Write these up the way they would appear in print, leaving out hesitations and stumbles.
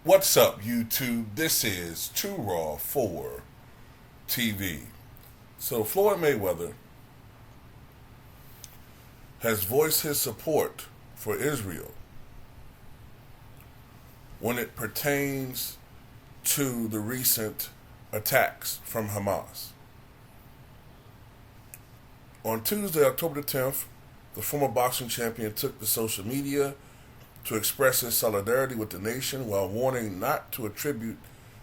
What's up, YouTube? This is Too Raw for TV. So, Floyd Mayweather has voiced his support for Israel when it pertains to the recent attacks from Hamas. On Tuesday, October the 10th, the former boxing champion took to social media to express his solidarity with the nation while warning not to attribute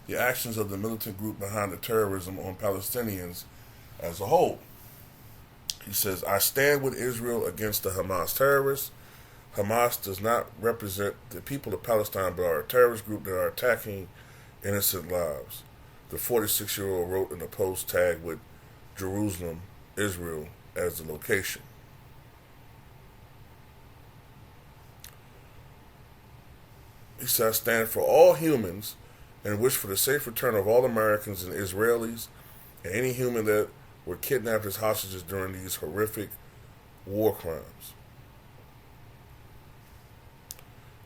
the actions of the militant group behind the terrorism on Palestinians as a whole. He says, "I stand with Israel against the Hamas terrorists. Hamas does not represent the people of Palestine but are a terrorist group that are attacking innocent lives." The 46-year-old wrote in a post tagged with Jerusalem, Israel as the location. He said, "I stand for all humans and wish for the safe return of all Americans and Israelis and any human that were kidnapped as hostages during these horrific war crimes."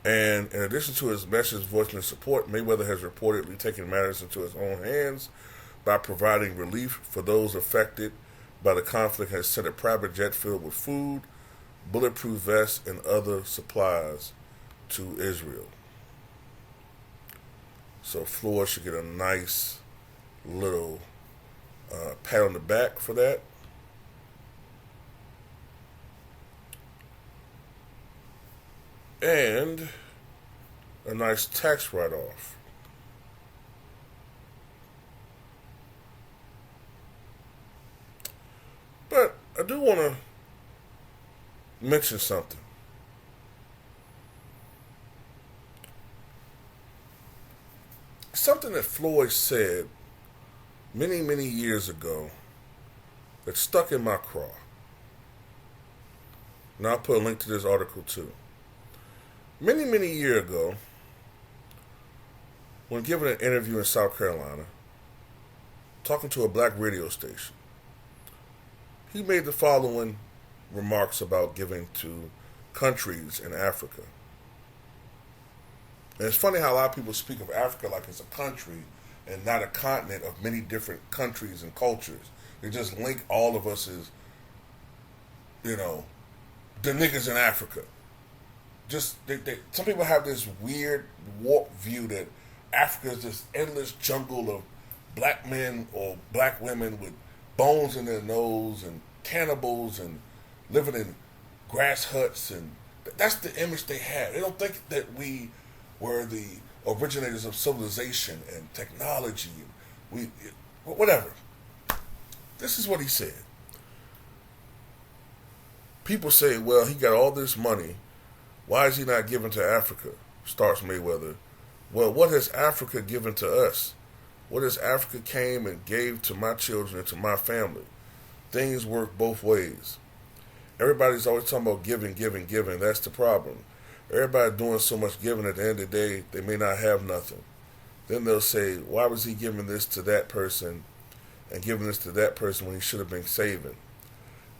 And in addition to his message voicing his support, Mayweather has reportedly taken matters into his own hands by providing relief for those affected by the conflict and has sent a private jet filled with food, bulletproof vests, and other supplies to Israel. So Floyd should get a nice little pat on the back for that. And a nice tax write-off. But I do want to mention something. Something that Floyd said many, many years ago that stuck in my craw. And I'll put a link to this article too. Many, many years ago, when giving an interview in South Carolina, talking to a black radio station, he made the following remarks about giving to countries in Africa. And it's funny how a lot of people speak of Africa like it's a country and not a continent of many different countries and cultures. They just link all of us as, the niggas in Africa. Some people have this weird warped view that Africa is this endless jungle of black men or black women with bones in their nose and cannibals and living in grass huts, and that's the image they have. They don't think that we were the originators of civilization and technology. Whatever. This is what he said. People say, well, he got all this money. Why is he not giving to Africa? Starts Mayweather. Well, what has Africa given to us? What has Africa came and gave to my children and to my family? Things work both ways. Everybody's always talking about giving. That's the problem. Everybody doing so much giving, at the end of the day, they may not have nothing. Then they'll say, why was he giving this to that person and giving this to that person when he should have been saving?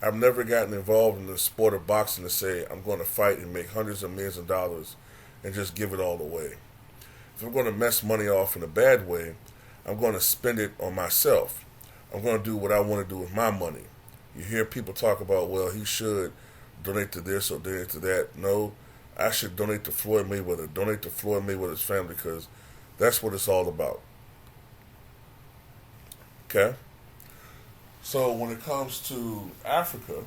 I've never gotten involved in the sport of boxing to say, I'm going to fight and make hundreds of millions of dollars and just give it all away. If I'm going to mess money off in a bad way, I'm going to spend it on myself. I'm going to do what I want to do with my money. You hear people talk about, well, he should donate to this or donate to that. No, I should donate to Floyd Mayweather. Donate to Floyd Mayweather's family, because that's what it's all about. Okay? So when it comes to Africa,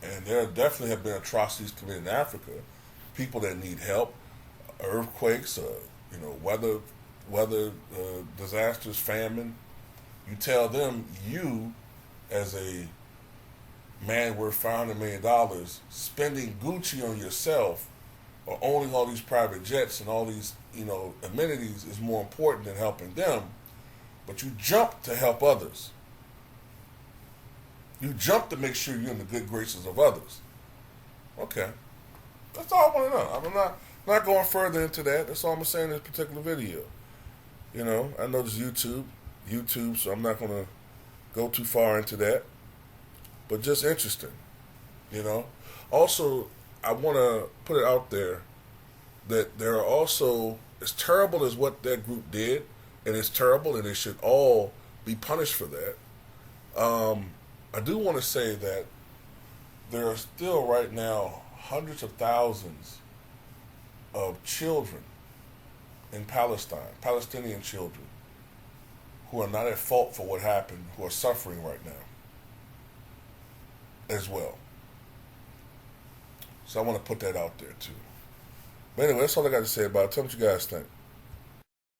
and there definitely have been atrocities committed in Africa, people that need help, earthquakes, weather disasters, famine, you tell them, you as a man worth $500 million, spending Gucci on yourself or owning all these private jets and all these, amenities is more important than helping them. But you jump to help others. You jump to make sure you're in the good graces of others. Okay. That's all I want to know. I'm not going further into that. That's all I'm saying in this particular video. I know this YouTube, so I'm not going to go too far into that. But just interesting, Also, I want to put it out there that there are also, as terrible as what that group did, and it's terrible, and they should all be punished for that. I do want to say that there are still right now hundreds of thousands of children in Palestine, Palestinian children, who are not at fault for what happened, who are suffering right now as well. So I want to put that out there too. But anyway, that's all I got to say about it. Tell me what you guys think.